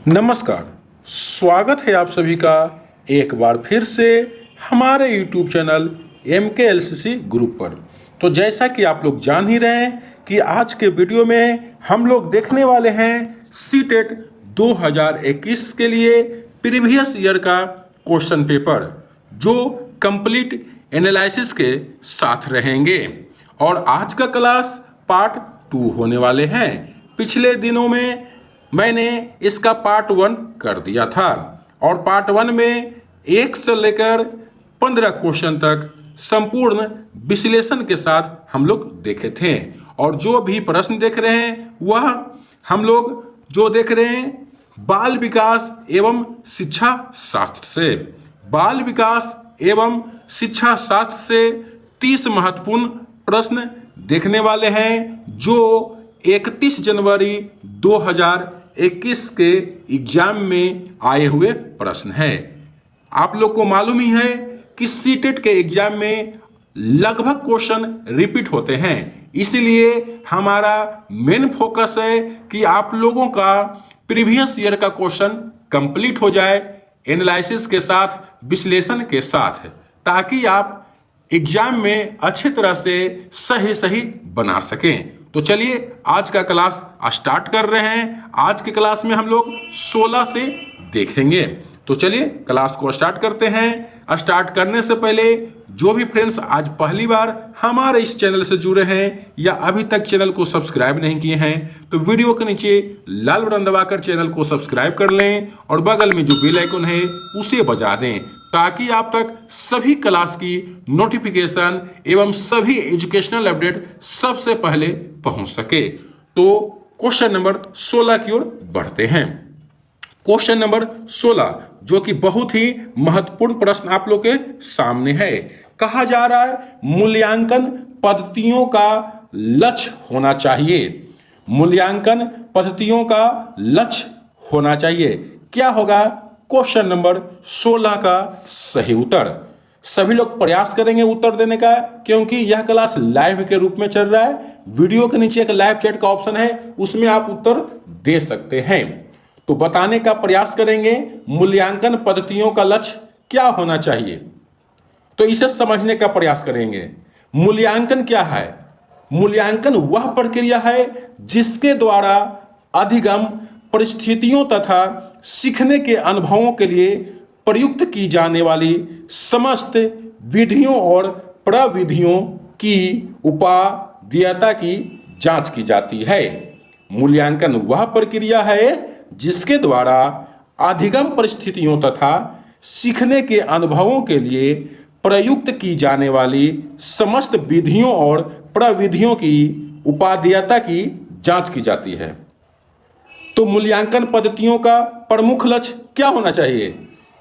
नमस्कार, स्वागत है आप सभी का एक बार फिर से हमारे YouTube चैनल MKLCC ग्रुप पर। तो जैसा कि आप लोग जान ही रहे हैं कि आज के वीडियो में हम लोग देखने वाले हैं सीटेट 2021 के लिए प्रीवियस ईयर का क्वेश्चन पेपर जो कंप्लीट एनालिसिस के साथ रहेंगे। और आज का क्लास पार्ट 2 होने वाले हैं। पिछले दिनों में मैंने इसका पार्ट 1 कर दिया था और पार्ट 1 में 1 से लेकर 15 क्वेश्चन तक संपूर्ण विश्लेषण के साथ हम लोग देखे थे। और जो भी प्रश्न देख रहे हैं वह हम लोग जो देख रहे हैं बाल विकास एवं शिक्षा शास्त्र से। बाल विकास एवं शिक्षा शास्त्र से 30 महत्वपूर्ण प्रश्न देखने वाले हैं जो 31 जनवरी 2021 के एग्जाम में आए हुए प्रश्न हैं। आप लोग को मालूम ही है कि सीटेट के एग्जाम में लगभग क्वेश्चन रिपीट होते हैं, इसलिए हमारा मेन फोकस है कि आप लोगों का प्रीवियस ईयर का क्वेश्चन कंप्लीट हो जाए एनालिसिस के साथ, विश्लेषण के साथ, ताकि आप एग्जाम में अच्छी तरह से सही बना सकें। तो चलिए आज का क्लास स्टार्ट कर रहे हैं। आज के क्लास में हम लोग 16 से देखेंगे। तो चलिए क्लास को स्टार्ट करते हैं। स्टार्ट करने से पहले जो भी फ्रेंड्स आज पहली बार हमारे इस चैनल से जुड़े हैं या अभी तक चैनल को सब्सक्राइब नहीं किए हैं तो वीडियो के नीचे लाल बटन दबाकर चैनल को सब्सक्राइब कर लें और बगल में जो बेल आइकन है उसे बजा दें ताकि आप तक सभी क्लास की नोटिफिकेशन एवं सभी एजुकेशनल अपडेट सबसे पहले पहुंच सके। तो क्वेश्चन नंबर 16 की ओर बढ़ते हैं। क्वेश्चन नंबर 16 जो कि बहुत ही महत्वपूर्ण प्रश्न आप लोग के सामने है। कहा जा रहा है मूल्यांकन पद्धतियों का लक्ष्य होना चाहिए। मूल्यांकन पद्धतियों का लक्ष्य होना चाहिए। क्या होगा क्वेश्चन नंबर 16 का सही उत्तर? सभी लोग प्रयास करेंगे उत्तर देने का, क्योंकि यह क्लास लाइव के रूप में चल रहा है। वीडियो के नीचे एक लाइव चैट का ऑप्शन है, उसमें आप उत्तर दे सकते हैं। तो बताने का प्रयास करेंगे मूल्यांकन पद्धतियों का लक्ष्य क्या होना चाहिए, तो इसे समझने का प्रयास करेंगे। मूल्यांकन क्या है? मूल्यांकन वह प्रक्रिया है जिसके द्वारा अधिगम परिस्थितियों तथा सीखने के अनुभवों के लिए प्रयुक्त की जाने वाली समस्त विधियों और प्रविधियों की उपादेयता की जांच की जाती है। मूल्यांकन वह प्रक्रिया है जिसके द्वारा अधिगम परिस्थितियों तथा सीखने के अनुभवों के लिए प्रयुक्त की जाने वाली समस्त विधियों और प्रविधियों की उपादेयता की जांच की जाती है। तो मूल्यांकन पद्धतियों का प्रमुख लक्ष्य क्या होना चाहिए?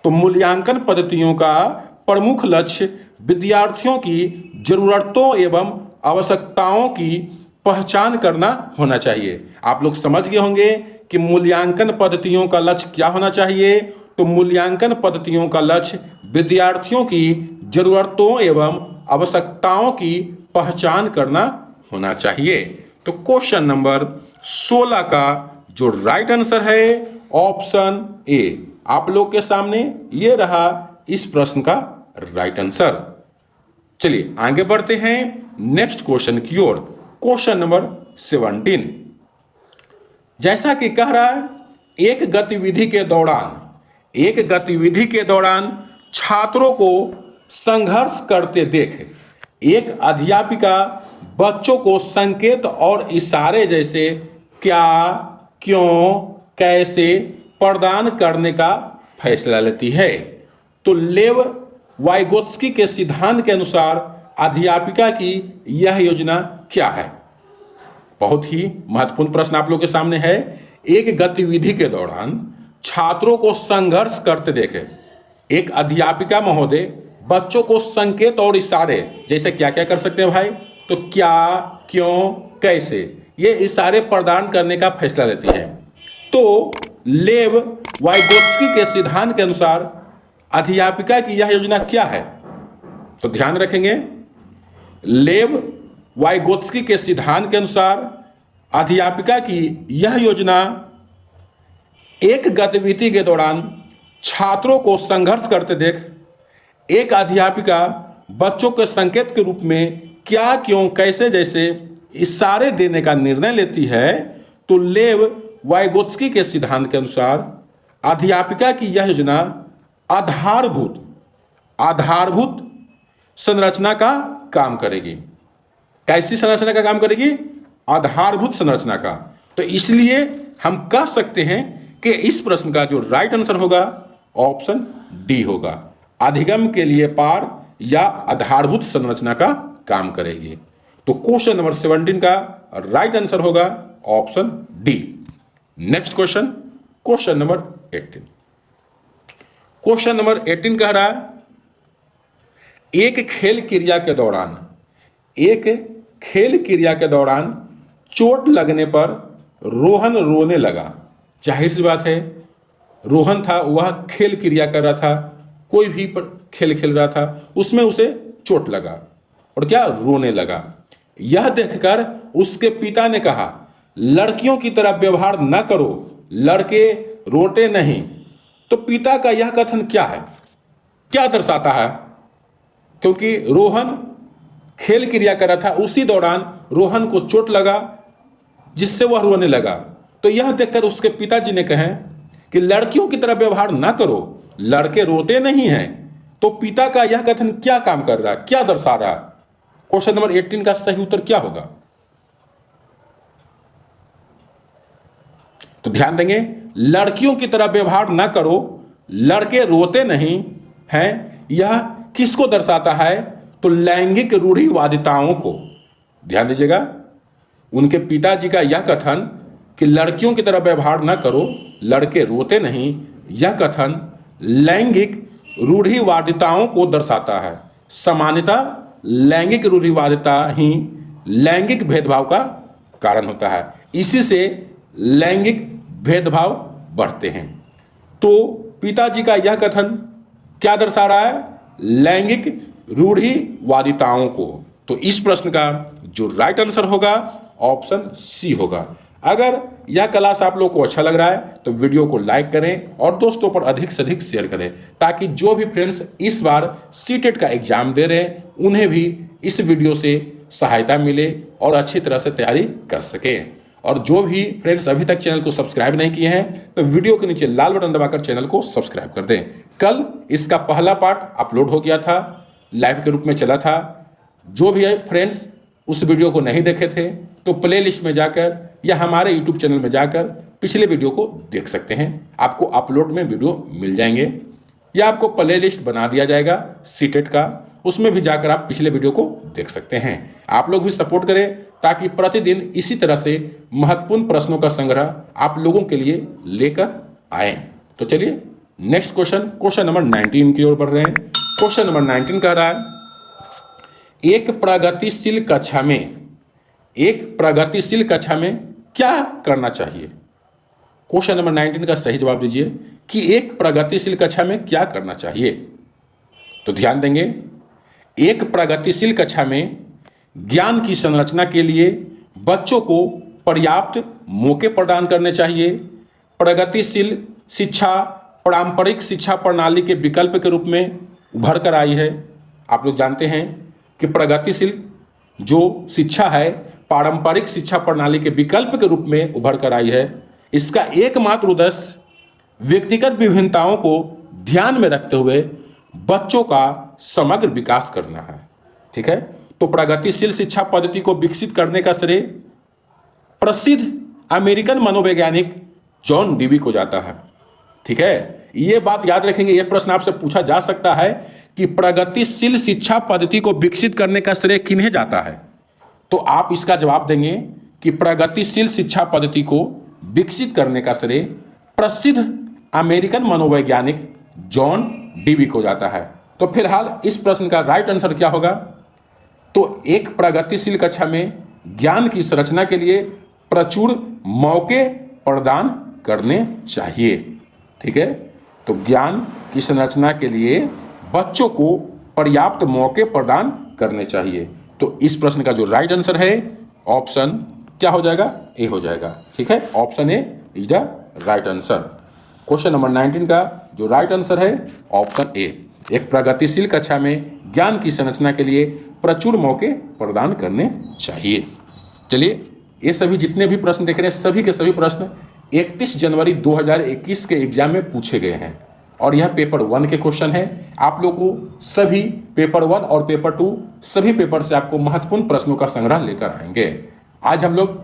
तो मूल्यांकन पद्धतियों का प्रमुख लक्ष्य विद्यार्थियों की जरूरतों एवं आवश्यकताओं की पहचान करना होना चाहिए। आप लोग समझ गए होंगे कि मूल्यांकन पद्धतियों का लक्ष्य क्या होना चाहिए। तो मूल्यांकन पद्धतियों का लक्ष्य विद्यार्थियों की जरूरतों एवं आवश्यकताओं की पहचान करना होना चाहिए। तो क्वेश्चन नंबर 16 का जो राइट आंसर है ऑप्शन ए आप लोग के सामने ये रहा इस प्रश्न का राइट आंसर। चलिए आगे बढ़ते हैं नेक्स्ट क्वेश्चन की ओर। क्वेश्चन नंबर 17 जैसा कि कह रहा है एक गतिविधि के दौरान छात्रों को संघर्ष करते देख एक अध्यापिका बच्चों को संकेत और इशारे जैसे क्या, क्यों, कैसे प्रदान करने का फैसला लेती है। तो लेव वाइगोत्स्की के सिद्धांत के अनुसार अध्यापिका की यह योजना क्या है? बहुत ही महत्वपूर्ण प्रश्न आप लोग के सामने है। एक गतिविधि के दौरान छात्रों को संघर्ष करते देखे एक अध्यापिका महोदय बच्चों को संकेत और इशारे जैसे क्या क्या कर सकते हैं भाई? तो क्या, क्यों, कैसे ये इशारे प्रदान करने का फैसला लेती है। तो लेव वाइगोत्स्की के सिद्धांत के अनुसार अध्यापिका की यह योजना क्या है? तो ध्यान रखेंगे लेव वाइगोत्स्की के सिद्धांत के अनुसार अध्यापिका की यह योजना एक गतिविधि के दौरान छात्रों को संघर्ष करते देख एक अध्यापिका बच्चों के संकेत के रूप में क्या, क्यों, कैसे जैसे इशारे देने का निर्णय लेती है, तो लेव वाइगोत्स्की के सिद्धांत के अनुसार अध्यापिका की यह योजना आधारभूत संरचना का काम करेगी। कैसी संरचना का काम करेगी? आधारभूत संरचना का। तो इसलिए हम कह सकते हैं कि इस प्रश्न का जो राइट आंसर होगा ऑप्शन डी होगा, अधिगम के लिए पार या आधारभूत संरचना का काम करेगी। तो क्वेश्चन नंबर 17 का राइट आंसर होगा option D. Next question, question number 18। Question number 18 कह रहा है एक खेल क्रिया के दौरान चोट लगने पर रोहन रोने लगा। जाहिर सी बात है, रोहन था वह खेल क्रिया कर रहा था, कोई भी खेल खेल रहा था, उसमें उसे चोट लगा और क्या, रोने लगा। यह देखकर उसके पिता ने कहा लड़कियों की तरह व्यवहार न करो, लड़के रोते नहीं। तो पिता का यह कथन क्या है, क्या दर्शाता है? क्योंकि रोहन खेल क्रिया कर रहा था, उसी दौरान रोहन को चोट लगा जिससे वह रोने लगा। तो यह देखकर उसके पिताजी ने कहे कि लड़कियों की तरह व्यवहार ना करो, लड़के रोते नहीं हैं। तो पिता का यह कथन क्या काम कर रहा है, क्या दर्शा रहा है? क्वेश्चन नंबर 18 का सही उत्तर क्या होगा? तो ध्यान देंगे, लड़कियों की तरह व्यवहार ना करो, लड़के रोते नहीं हैं, यह किसको दर्शाता है? तो लैंगिक रूढ़िवादिताओं को। ध्यान दीजिएगा, उनके पिताजी का यह कथन कि लड़कियों की तरह व्यवहार ना करो, लड़के रोते नहीं, यह कथन लैंगिक रूढ़िवादिताओं को दर्शाता है। सामान्यतः लैंगिक रूढ़िवादिता ही लैंगिक भेदभाव का कारण होता है, इसी से लैंगिक भेदभाव बढ़ते हैं। तो पिताजी का यह कथन क्या दर्शा रहा है? लैंगिक रूढ़िवादिताओं को। तो इस प्रश्न का जो राइट आंसर होगा ऑप्शन सी होगा। अगर यह क्लास आप लोग को अच्छा लग रहा है तो वीडियो को लाइक करें और दोस्तों पर अधिक से अधिक शेयर करें, ताकि जो भी फ्रेंड्स इस बार सीटेट का एग्जाम दे रहे हैं उन्हें भी इस वीडियो से सहायता मिले और अच्छी तरह से तैयारी कर सकें। और जो भी फ्रेंड्स अभी तक चैनल को सब्सक्राइब नहीं किए हैं तो वीडियो के नीचे लाल बटन दबाकर चैनल को सब्सक्राइब कर दें। कल इसका पहला पार्ट अपलोड हो गया था, लाइव के रूप में चला था। जो भी है फ्रेंड्स उस वीडियो को नहीं देखे थे तो प्ले लिस्ट में जाकर या हमारे यूट्यूब चैनल में जाकर पिछले वीडियो को देख सकते हैं। आपको अपलोड में वीडियो मिल जाएंगे या आपको प्ले लिस्ट बना दिया जाएगा सीटेट का, उसमें भी जाकर आप पिछले वीडियो को देख सकते हैं। आप लोग भी सपोर्ट करें ताकि प्रतिदिन इसी तरह से महत्वपूर्ण प्रश्नों का संग्रह आप लोगों के लिए लेकर आए। तो चलिए नेक्स्ट क्वेश्चन, क्वेश्चन नंबर 19 की ओर बढ़ रहे हैं। क्वेश्चन नंबर 19 कह रहा है एक प्रगतिशील कक्षा में क्या करना चाहिए? क्वेश्चन नंबर 19 का सही जवाब दीजिए कि एक प्रगतिशील कक्षा में क्या करना चाहिए। तो ध्यान देंगे, एक प्रगतिशील कक्षा में ज्ञान की संरचना के लिए बच्चों को पर्याप्त मौके प्रदान करने चाहिए। प्रगतिशील शिक्षा पारंपरिक शिक्षा प्रणाली के विकल्प के रूप में उभर कर आई है। आप लोग जानते हैं कि प्रगतिशील जो शिक्षा है पारंपरिक शिक्षा प्रणाली के विकल्प के रूप में उभर कर आई है। इसका एकमात्र उद्देश्य व्यक्तिगत विभिन्नताओं को ध्यान में रखते हुए बच्चों का समग्र विकास करना है। ठीक है, तो प्रगतिशील शिक्षा पद्धति को विकसित करने का श्रेय प्रसिद्ध अमेरिकन मनोवैज्ञानिक जॉन डीवी को जाता है। ठीक है, ये बात याद रखेंगे, यह प्रश्न आपसे पूछा जा सकता है कि प्रगतिशील शिक्षा पद्धति को विकसित करने का श्रेय किन्हें जाता है? तो आप इसका जवाब देंगे कि प्रगतिशील शिक्षा पद्धति को विकसित करने का श्रेय प्रसिद्ध अमेरिकन मनोवैज्ञानिक जॉन डीवी को जाता है। तो फिलहाल इस प्रश्न का राइट आंसर क्या होगा? तो एक प्रगतिशील कक्षा में ज्ञान की संरचना के लिए प्रचुर मौके प्रदान करने चाहिए। ठीक है, तो ज्ञान की संरचना के लिए बच्चों को पर्याप्त मौके प्रदान करने चाहिए। तो इस प्रश्न का जो राइट आंसर है ऑप्शन क्या हो जाएगा? ए हो जाएगा। ठीक है, option A is the right answer. Question number 19 का जो राइट आंसर है ऑप्शन ए, एक प्रगतिशील कक्षा में ज्ञान की संरचना के लिए प्रचुर मौके प्रदान करने चाहिए। चलिए, ये सभी जितने भी प्रश्न देख रहे हैं सभी के सभी प्रश्न 31 जनवरी 2021 के एग्जाम में पूछे गए हैं और यह पेपर 1 के क्वेश्चन है। आप लोग को सभी पेपर 1 और पेपर 2 सभी पेपर से आपको महत्वपूर्ण प्रश्नों का संग्रह लेकर आएंगे। आज हम लोग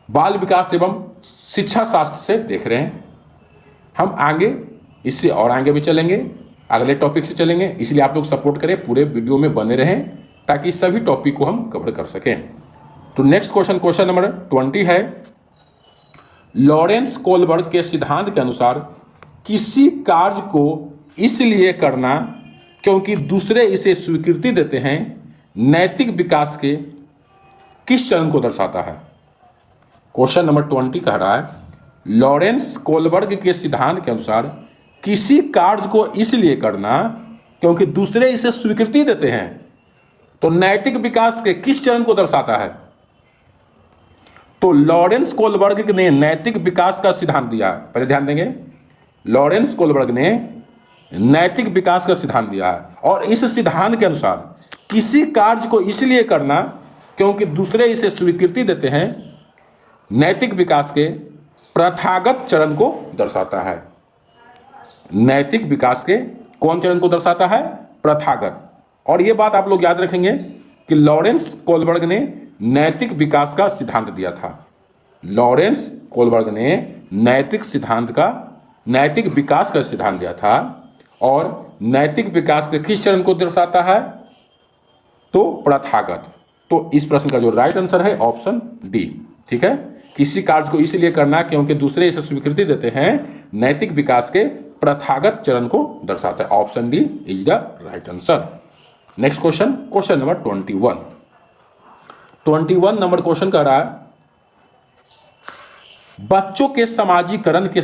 बाल विकास एवं शिक्षा शास्त्र से देख रहे हैं। हम आगे इससे और आगे भी चलेंगे, अगले टॉपिक से चलेंगे, इसलिए आप लोग सपोर्ट करें, पूरे वीडियो में बने रहें ताकि सभी टॉपिक को हम कवर कर सकें। तो नेक्स्ट क्वेश्चन, क्वेश्चन नंबर 20 है, लॉरेंस कोलबर्ग के सिद्धांत के अनुसार किसी कार्य को इसलिए करना क्योंकि दूसरे इसे स्वीकृति देते हैं नैतिक विकास के किस चरण को दर्शाता है? क्वेश्चन नंबर 20 कह रहा है, लॉरेंस कोलबर्ग के सिद्धांत के अनुसार किसी कार्य को इसलिए करना क्योंकि दूसरे इसे स्वीकृति देते हैं तो नैतिक विकास के किस चरण को दर्शाता है? तो लॉरेंस कोलबर्ग ने नैतिक विकास का सिद्धांत दिया है। पहले ध्यान देंगे, लॉरेंस कोलबर्ग ने नैतिक विकास का सिद्धांत दिया है और इस सिद्धांत के अनुसार किसी कार्य को इसलिए करना क्योंकि दूसरे इसे स्वीकृति देते हैं नैतिक विकास के प्रथागत चरण को दर्शाता है। नैतिक विकास के कौन चरण को दर्शाता है? प्रथागत। और यह बात आप लोग याद रखेंगे कि लॉरेंस कोलबर्ग ने नैतिक विकास का सिद्धांत दिया था। लॉरेंस कोलबर्ग ने नैतिक विकास का सिद्धांत दिया था और नैतिक विकास के किस चरण को दर्शाता है? तो प्रथागत। तो इस प्रश्न का जो राइट आंसर है ऑप्शन डी। ठीक है, किसी कार्य को इसलिए करना क्योंकि दूसरे इसे स्वीकृति देते हैं नैतिक विकास के प्रथागत चरण को दर्शाता है। Option D is the right answer. Next question, question number 21 number question कह रहा है, बच्चों के समाजीकरण के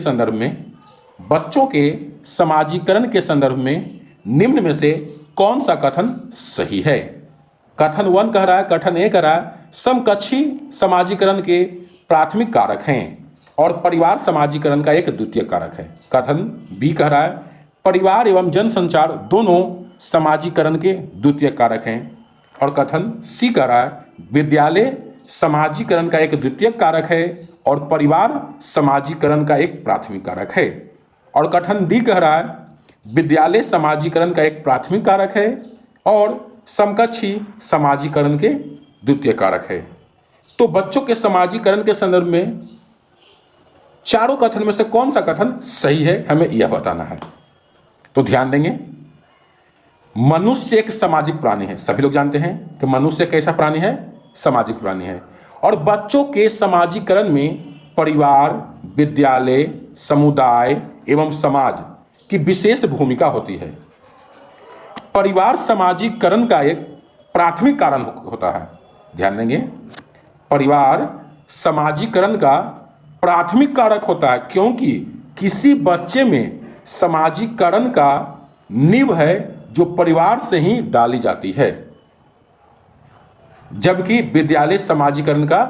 संदर्भ में निम्न में से कौन सा कथन सही है? कथन 1 कह रहा है, कथन ए कह रहा है, समकक्षी समाजीकरण के प्राथमिक कारक हैं और परिवार समाजीकरण का एक द्वितीय कारक है। कथन बी कह रहा है, परिवार एवं जनसंचार दोनों समाजीकरण के द्वितीय कारक हैं और कथन सी कह रहा है, विद्यालय समाजीकरण का एक द्वितीय कारक है और परिवार समाजीकरण का एक प्राथमिक कारक है। और कथन डी कह रहा है, विद्यालय समाजीकरण का एक प्राथमिक कारक है और समकक्षी समाजीकरण के द्वितीय कारक है। तो बच्चों के समाजीकरण के संदर्भ में चारों कथन में से कौन सा कथन सही है, हमें यह बताना है। तो ध्यान देंगे, मनुष्य एक सामाजिक प्राणी है। सभी लोग जानते हैं कि मनुष्य कैसा प्राणी है? सामाजिक प्राणी है। और बच्चों के समाजीकरण में परिवार, विद्यालय, समुदाय एवं समाज की विशेष भूमिका होती है। परिवार समाजीकरण का एक प्राथमिक कारण होता है। ध्यान देंगे, परिवार समाजीकरण का प्राथमिक कारक होता है क्योंकि किसी बच्चे में समाजीकरण का नींव है जो परिवार से ही डाली जाती है, जबकि विद्यालय समाजीकरण का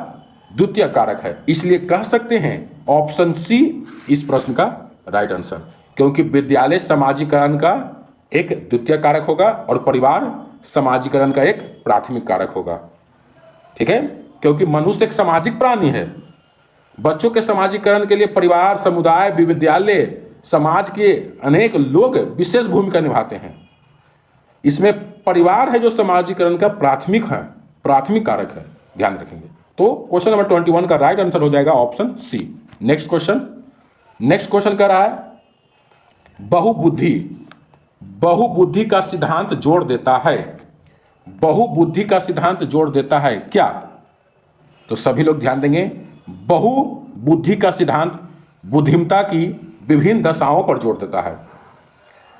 द्वितीय कारक है। इसलिए कह सकते हैं ऑप्शन सी इस प्रश्न का राइट आंसर, क्योंकि विद्यालय समाजीकरण का एक द्वितीय कारक होगा और परिवार समाजीकरण का एक प्राथमिक कारक होगा। ठीक है, क्योंकि मनुष्य एक सामाजिक प्राणी है। बच्चों के समाजीकरण के लिए परिवार, समुदाय, विद्यालय, समाज के अनेक लोग विशेष भूमिका निभाते हैं। इसमें परिवार है जो समाजीकरण का प्राथमिक कारक है, ध्यान रखेंगे। तो क्वेश्चन नंबर 21 का राइट आंसर हो जाएगा ऑप्शन सी। नेक्स्ट क्वेश्चन कह रहा है, बहुबुद्धि का सिद्धांत जोड़ देता है। बहुबुद्धि का सिद्धांत जोड़ देता है क्या? तो सभी लोग ध्यान देंगे, बहुबुद्धि का सिद्धांत बुद्धिमत्ता की विभिन्न दशाओं पर जोर देता है।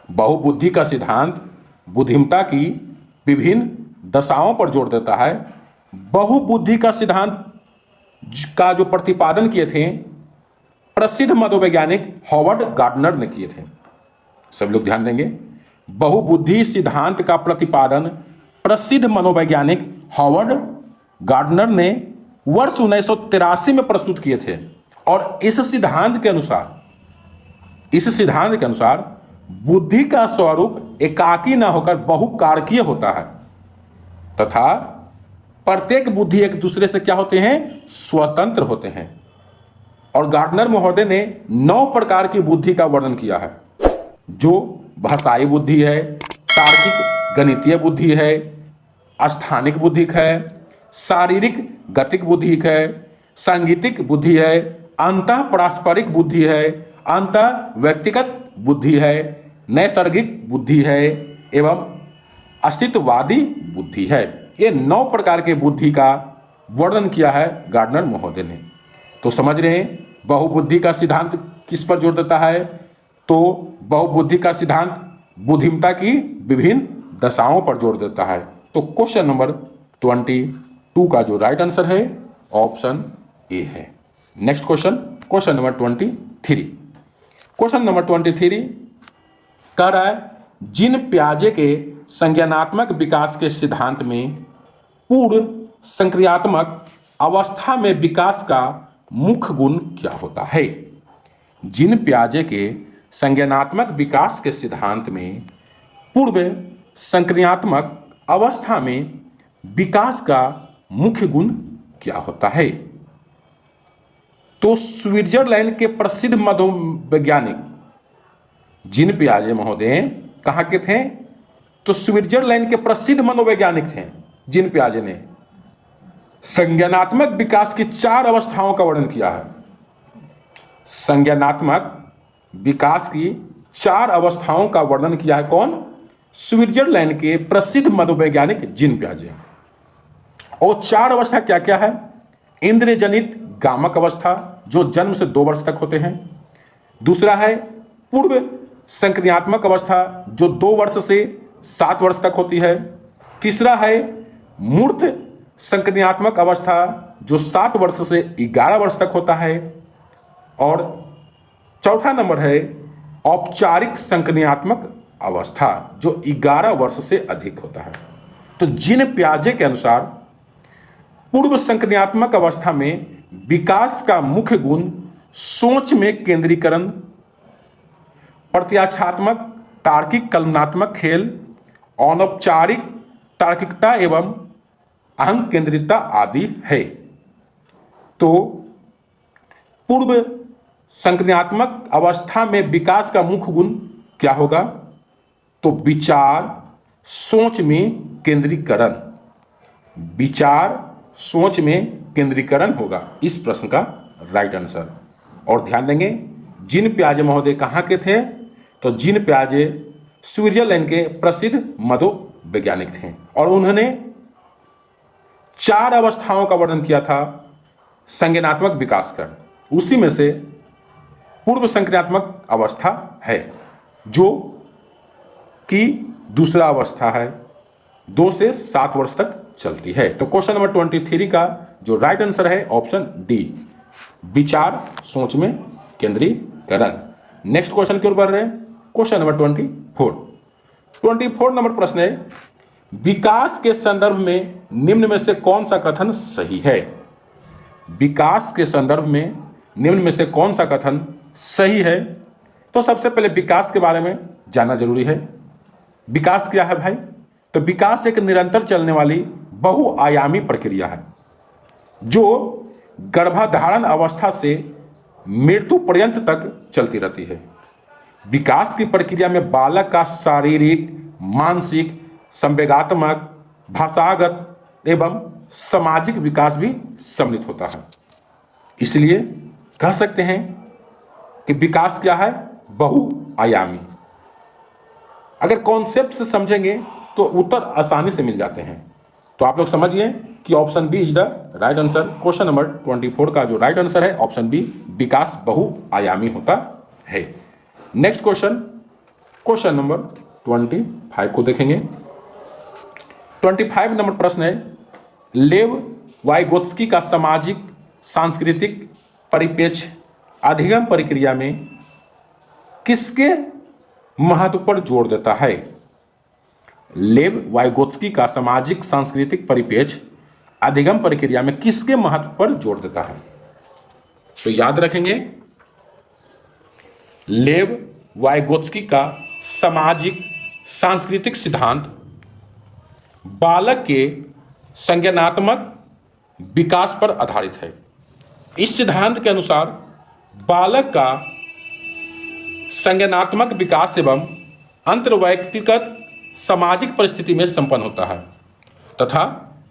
बहुबुद्धि का सिद्धांत बुद्धिमत्ता की विभिन्न दशाओं पर जोर देता है। बहुबुद्धि का सिद्धांत का जो प्रतिपादन किए थे प्रसिद्ध मनोवैज्ञानिक हॉवर्ड गार्डनर ने किए थे। सब लोग ध्यान देंगे, बहुबुद्धि सिद्धांत का प्रतिपादन प्रसिद्ध मनोवैज्ञानिक हॉवर्ड गार्डनर ने वर्ष 1983 में प्रस्तुत किए थे और इस सिद्धांत के अनुसार बुद्धि का स्वरूप एकाकी न होकर बहुकारकीय होता है तथा प्रत्येक बुद्धि एक दूसरे से क्या होते हैं, स्वतंत्र होते हैं। और गार्डनर महोदय ने 9 प्रकार की बुद्धि का वर्णन किया है, जो भाषाई बुद्धि है, तार्किक गणितीय बुद्धि है, स्थानिक बुद्धिक है, शारीरिक गतिक बुद्धिक है, सांगीतिक बुद्धि है, अंतः पारस्परिक बुद्धि है, अंतः व्यक्तिगत बुद्धि है, नैसर्गिक बुद्धि है एवं अस्तित्ववादी बुद्धि है। ये 9 प्रकार के बुद्धि का वर्णन किया है गार्डनर महोदय ने। तो समझ रहे हैं बहुबुद्धि का सिद्धांत किस पर जोर देता है, तो बहुबुद्धि का सिद्धांत बुद्धिमत्ता की विभिन्न दशाओं पर जोर देता है। तो क्वेश्चन नंबर 22 का जो राइट आंसर है ऑप्शन ए है। Next question number 23। Question number 23 कह रहा है जीन पियाजे के संज्ञानात्मक विकास के सिद्धांत में पूर्व संक्रियात्मक अवस्था में विकास का मुख्य गुण क्या होता है। जीन पियाजे के संज्ञानात्मक विकास के सिद्धांत में पूर्व संक्रियात्मक अवस्था में विकास का मुख्य गुण क्या होता है। तो स्विट्जरलैंड के प्रसिद्ध मनोवैज्ञानिक जीन पियाजे महोदय कहाँ के थे, तो स्विट्जरलैंड के प्रसिद्ध मनोवैज्ञानिक थे। जीन पियाजे ने संज्ञानात्मक विकास की 4 अवस्थाओं का वर्णन किया है। संज्ञानात्मक विकास की 4 अवस्थाओं का वर्णन किया है कौन, स्विट्जरलैंड के प्रसिद्ध मनोवैज्ञानिक जीन पियाजे। और 4 अवस्था क्या क्या है, इंद्रिय जनित गामक अवस्था जो जन्म से 2 वर्ष तक होते हैं। दूसरा है पूर्व संक्रियात्मक अवस्था जो 2 वर्ष से 7 वर्ष तक होती है। तीसरा है मूर्त संक्रियात्मक अवस्था जो 7 वर्ष से 11 वर्ष तक होता है। और चौथा नंबर है औपचारिक संक्रियात्मक अवस्था जो 11 वर्ष से अधिक होता है। तो जीन पियाजे के अनुसार पूर्व संक्रियात्मक अवस्था में विकास का मुख्य गुण सोच में केंद्रीकरण, प्रत्याक्षात्मक तार्किक कल्पनात्मक खेल, अनौपचारिक तार्किकता एवं अहंग केंद्रितता आदि है। तो पूर्व संक्रियात्मक अवस्था में विकास का मुख्य गुण क्या होगा, तो विचार सोच में केंद्रीकरण, विचार सोच में केंद्रीकरण होगा इस प्रश्न का राइट आंसर। और ध्यान देंगे जीन पियाजे महोदय कहाँ के थे, तो जीन पियाजे स्विट्जरलैंड के प्रसिद्ध मनोवैज्ञानिक थे और उन्होंने 4 अवस्थाओं का वर्णन किया था संज्ञानात्मक विकास का। उसी में से पूर्व संक्रियात्मक अवस्था है जो कि दूसरा अवस्था है, 2 से 7 वर्ष तक चलती है। तो क्वेश्चन नंबर 23 का जो राइट आंसर है ऑप्शन डी, विचार सोच में केंद्रीकरण। नेक्स्ट क्वेश्चन की ओर बढ़ रहे हैं, क्वेश्चन नंबर 24 नंबर प्रश्न है विकास के संदर्भ में निम्न में से कौन सा कथन सही है। विकास के संदर्भ में निम्न में से कौन सा कथन सही है। तो सबसे पहले विकास के बारे में जानना जरूरी है। विकास क्या है भाई, तो विकास एक निरंतर चलने वाली बहुआयामी प्रक्रिया है जो गर्भधारण अवस्था से मृत्यु पर्यंत तक चलती रहती है। विकास की प्रक्रिया में बालक का शारीरिक, मानसिक, संवेगात्मक, भाषागत एवं सामाजिक विकास भी सम्मिलित होता है। इसलिए कह सकते हैं कि विकास क्या है, बहुआयामी। अगर कॉन्सेप्ट से समझेंगे तो उत्तर आसानी से मिल जाते हैं। तो आप लोग समझिए कि option B is the right answer. Question number 24 का जो राइट आंसर है ऑप्शन बी, विकास बहुआयामी होता है। नेक्स्ट क्वेश्चन नंबर 25 को देखेंगे। 25 नंबर प्रश्न है लेव वाइगोत्स्की का सामाजिक सांस्कृतिक परिप्रेक्ष्य अधिगम प्रक्रिया में किसके महत्व पर जोर देता है। लेव वाइगोत्स्की का सामाजिक सांस्कृतिक परिप्रेक्ष्य अधिगम प्रक्रिया में किसके महत्व पर जोर देता है। तो याद रखेंगे लेव वाइगोत्स्की का सामाजिक सांस्कृतिक सिद्धांत बालक के संज्ञानात्मक विकास पर आधारित है। इस सिद्धांत के अनुसार बालक का संज्ञानात्मक विकास एवं अंतर्वैयक्तिक सामाजिक परिस्थिति में संपन्न होता है तथा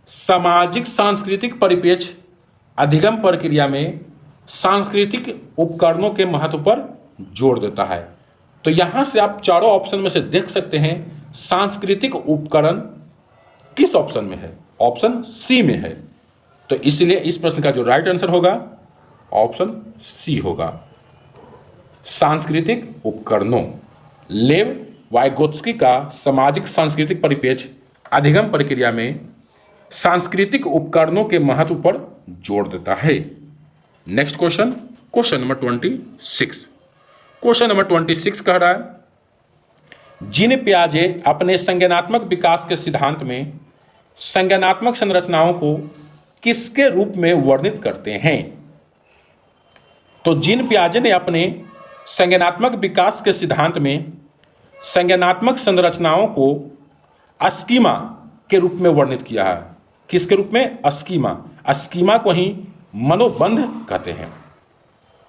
सामाजिक सांस्कृतिक परिप्रेक्ष्य अधिगम प्रक्रिया में सांस्कृतिक उपकरणों के महत्व पर जोर देता है। तो यहाँ से आप चारों ऑप्शन में से देख सकते हैं सांस्कृतिक उपकरण किस ऑप्शन में है, ऑप्शन सी में है। तो इसलिए इस प्रश्न का जो राइट आंसर होगा ऑप्शन सी होगा, सांस्कृतिक उपकरणों। लेव वाइगोत्स्की का सामाजिक सांस्कृतिक परिप्रेक्ष्य अधिगम प्रक्रिया में सांस्कृतिक उपकरणों के महत्व पर जोर देता है। Next question, question number 26। Question number 26 कह रहा है जीन पियाजे अपने संज्ञानात्मक विकास के सिद्धांत में संज्ञानात्मक संरचनाओं को किसके रूप में वर्णित करते हैं। तो जीन पियाजे ने अपने संज्ञानात्मक विकास के सिद्धांत में संज्ञानात्मक संरचनाओं को स्कीमा के रूप में वर्णित किया है। किसके रूप में? स्कीमा। स्कीमा को ही मनोबंध कहते हैं।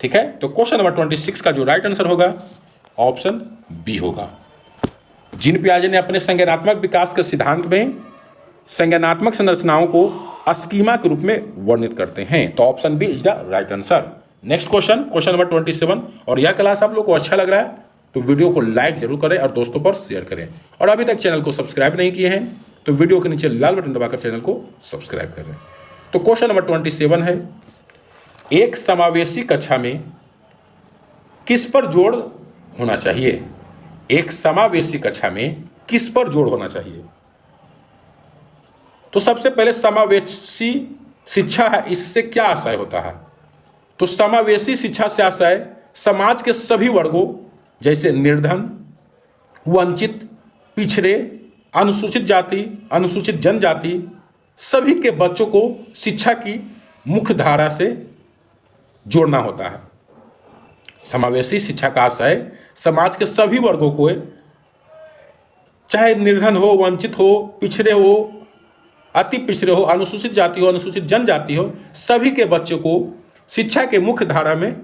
ठीक है, तो क्वेश्चन नंबर 26 का जो राइट आंसर होगा ऑप्शन बी होगा। जीन पियाजे ने अपने संज्ञानात्मक विकास के सिद्धांत में संज्ञानात्मक संरचनाओं को स्कीमा के रूप में वर्णित करते हैं। तो option B is the right answer. Next question, question number 27। और यह क्लास आप लोग को अच्छा लग रहा है तो वीडियो को लाइक जरूर करें और दोस्तों पर शेयर करें। और अभी तक चैनल को सब्सक्राइब नहीं किए हैं तो वीडियो के नीचे लाल बटन दबाकर चैनल को सब्सक्राइब करें। तो क्वेश्चन नंबर 27 है एक समावेशी कक्षा में किस पर जोर होना चाहिए। एक समावेशी कक्षा में किस पर जोर होना चाहिए। तो सबसे पहले समावेशी शिक्षा है, इससे क्या आशय होता है। तो समावेशी शिक्षा से आशय समाज के सभी वर्गों जैसे निर्धन, वंचित, पिछड़े, अनुसूचित जाति, अनुसूचित जनजाति सभी के बच्चों को शिक्षा की मुख्य धारा से जोड़ना होता है। समावेशी शिक्षा का आशय समाज के सभी वर्गों को, चाहे निर्धन हो, वंचित हो, पिछड़े हो, अति पिछड़े हो, अनुसूचित जाति हो, अनुसूचित जनजाति हो, सभी के बच्चों को शिक्षा के मुख्य धारा में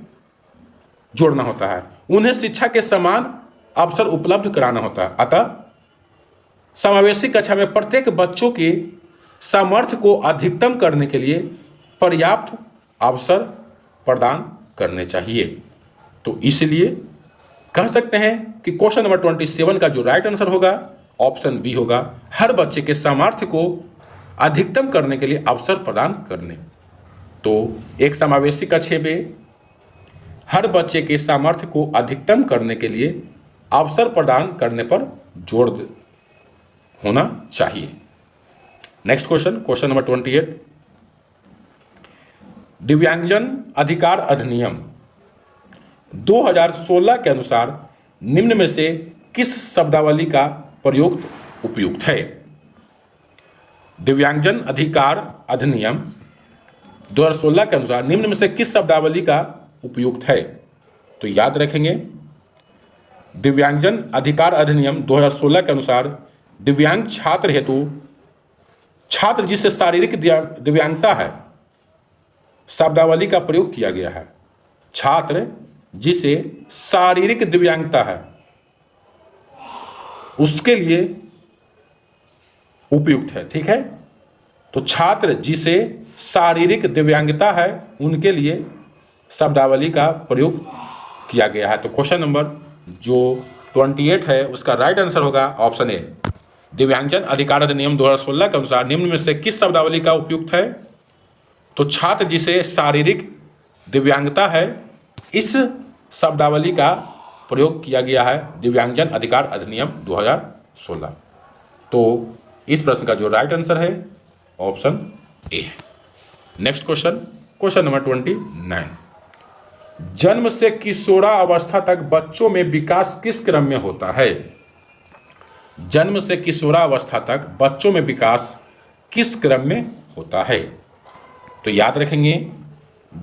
जोड़ना होता है। उन्हें शिक्षा के समान अवसर उपलब्ध कराना होता है। अतः समावेशी कक्षा में प्रत्येक बच्चों के सामर्थ्य को अधिकतम करने के लिए पर्याप्त अवसर प्रदान करने चाहिए। तो इसलिए कह सकते हैं कि क्वेश्चन नंबर 27 का जो राइट आंसर होगा ऑप्शन बी होगा, हर बच्चे के सामर्थ्य को अधिकतम करने के लिए अवसर प्रदान करने। तो एक समावेशी कक्षा में हर बच्चे के सामर्थ्य को अधिकतम करने के लिए अवसर प्रदान करने पर जोर होना चाहिए। Next question, question number 28। दिव्यांगजन अधिकार अधिनियम 2016 के अनुसार निम्न में से किस शब्दावली का प्रयोग उपयुक्त है। दिव्यांगजन अधिकार अधिनियम 2016 के अनुसार निम्न में से किस शब्दावली का उपयुक्त है। तो याद रखेंगे दिव्यांगजन अधिकार अधिनियम 2016 के अनुसार दिव्यांग छात्र हेतु छात्र जिसे शारीरिक दिव्यांगता है शब्दावली का प्रयोग किया गया है। छात्र जिसे शारीरिक दिव्यांगता है उसके लिए उपयुक्त है। ठीक है, तो छात्र जिसे शारीरिक दिव्यांगता है उनके लिए शब्दावली का प्रयोग किया गया है। तो क्वेश्चन नंबर जो 28 है उसका राइट आंसर होगा ऑप्शन ए। दिव्यांगजन अधिकार अधिनियम 2016 के अनुसार निम्न में से किस शब्दावली का उपयुक्त है। तो छात्र जिसे शारीरिक दिव्यांगता है इस शब्दावली का प्रयोग किया गया है दिव्यांगजन अधिकार अधिनियम 2016। तो इस प्रश्न का जो राइट आंसर है option A. Next question, question number 29। जन्म से किशोरावस्था तक बच्चों में विकास किस क्रम में होता है। जन्म से किशोरावस्था तक बच्चों में विकास किस क्रम में होता है। तो याद रखेंगे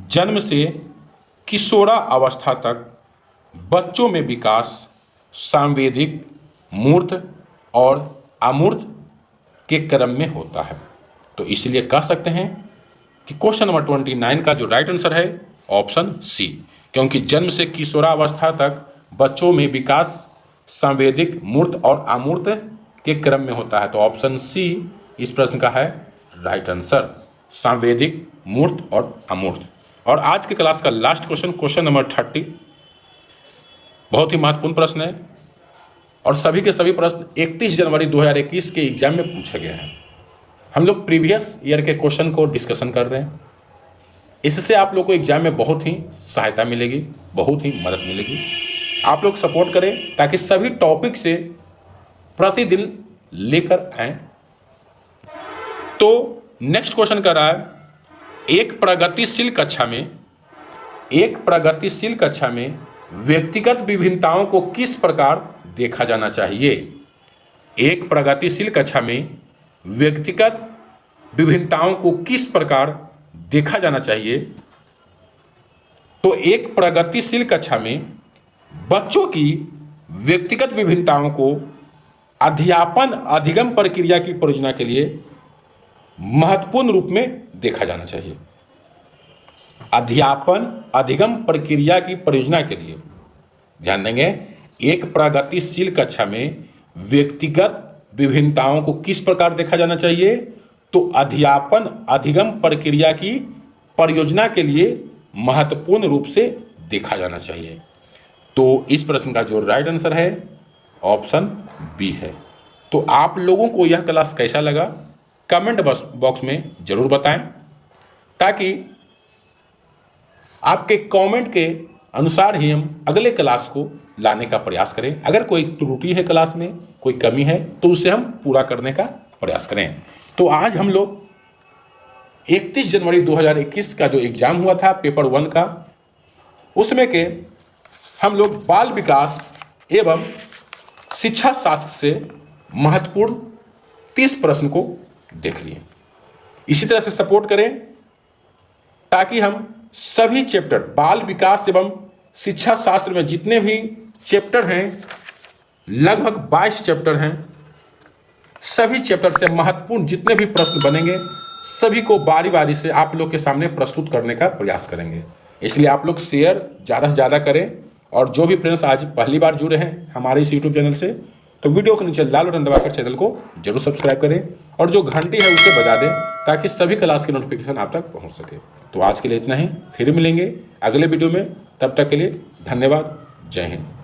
जन्म से किशोरावस्था तक बच्चों में विकास सांवेदिक, मूर्त और अमूर्त के क्रम में होता है। तो इसलिए कह सकते हैं कि क्वेश्चन नंबर 29 का जो राइट आंसर है ऑप्शन सी, क्योंकि जन्म से किशोरावस्था तक बच्चों में विकास सांवेदिक, मूर्त और अमूर्त के क्रम में होता है। तो ऑप्शन सी इस प्रश्न का है राइट आंसर, सांवेदिक, मूर्त और अमूर्त। और आज के क्लास का लास्ट क्वेश्चन, क्वेश्चन नंबर 30, बहुत ही महत्वपूर्ण प्रश्न है और सभी के सभी प्रश्न 31 जनवरी 2021 के एग्जाम में पूछे गए हैं। हम लोग प्रीवियस ईयर के क्वेश्चन को डिस्कशन कर रहे हैं। इससे आप लोग को एग्जाम में बहुत ही सहायता मिलेगी, बहुत ही मदद मिलेगी। आप लोग सपोर्ट करें ताकि सभी टॉपिक से प्रतिदिन लेकर आए। तो नेक्स्ट क्वेश्चन कर रहा है, एक प्रगतिशील कक्षा में व्यक्तिगत विभिन्नताओं को किस प्रकार देखा जाना चाहिए। एक प्रगतिशील कक्षा में व्यक्तिगत विभिन्नताओं को किस प्रकार देखा जाना चाहिए। तो एक प्रगतिशील कक्षा में बच्चों की व्यक्तिगत विभिन्नताओं को अध्यापन अधिगम प्रक्रिया की परियोजना के लिए महत्वपूर्ण रूप में देखा जाना चाहिए। अध्यापन अधिगम प्रक्रिया की परियोजना के लिए ध्यान देंगे, एक प्रगतिशील कक्षा में व्यक्तिगत विभिन्नताओं को किस प्रकार देखा जाना चाहिए। तो अध्यापन अधिगम प्रक्रिया की परियोजना के लिए महत्वपूर्ण रूप से देखा जाना चाहिए। तो इस प्रश्न का जो राइट आंसर है ऑप्शन बी है। तो आप लोगों को यह क्लास कैसा लगा कमेंट बॉक्स में जरूर बताएं, ताकि आपके कमेंट के अनुसार ही हम अगले क्लास को लाने का प्रयास करें। अगर कोई त्रुटि है क्लास में, कोई कमी है, तो उसे हम पूरा करने का प्रयास करें। तो आज हम लोग 31 जनवरी 2021 का जो एग्जाम हुआ था पेपर 1 का, उसमें के हम लोग बाल विकास एवं शिक्षा शास्त्र से महत्वपूर्ण 30 प्रश्न को देख लिए। इसी तरह से सपोर्ट करें ताकि हम सभी चैप्टर बाल विकास एवं शिक्षा शास्त्र में जितने भी चैप्टर हैं, लगभग 22 चैप्टर हैं, सभी चैप्टर से महत्वपूर्ण जितने भी प्रश्न बनेंगे सभी को बारी बारी से आप लोग के सामने प्रस्तुत करने का प्रयास करेंगे। इसलिए आप लोग शेयर ज़्यादा से ज़्यादा करें, और जो भी फ्रेंड्स आज पहली बार जुड़े हैं हमारे इस यूट्यूब चैनल से, तो वीडियो के नीचे लाल बटन दबाकर चैनल को जरूर सब्सक्राइब करें और जो घंटी है उसे बजा दें ताकि सभी क्लास की नोटिफिकेशन आप तक पहुंच सके। तो आज के लिए इतना ही, फिर मिलेंगे अगले वीडियो में। तब तक के लिए धन्यवाद। जय हिंद।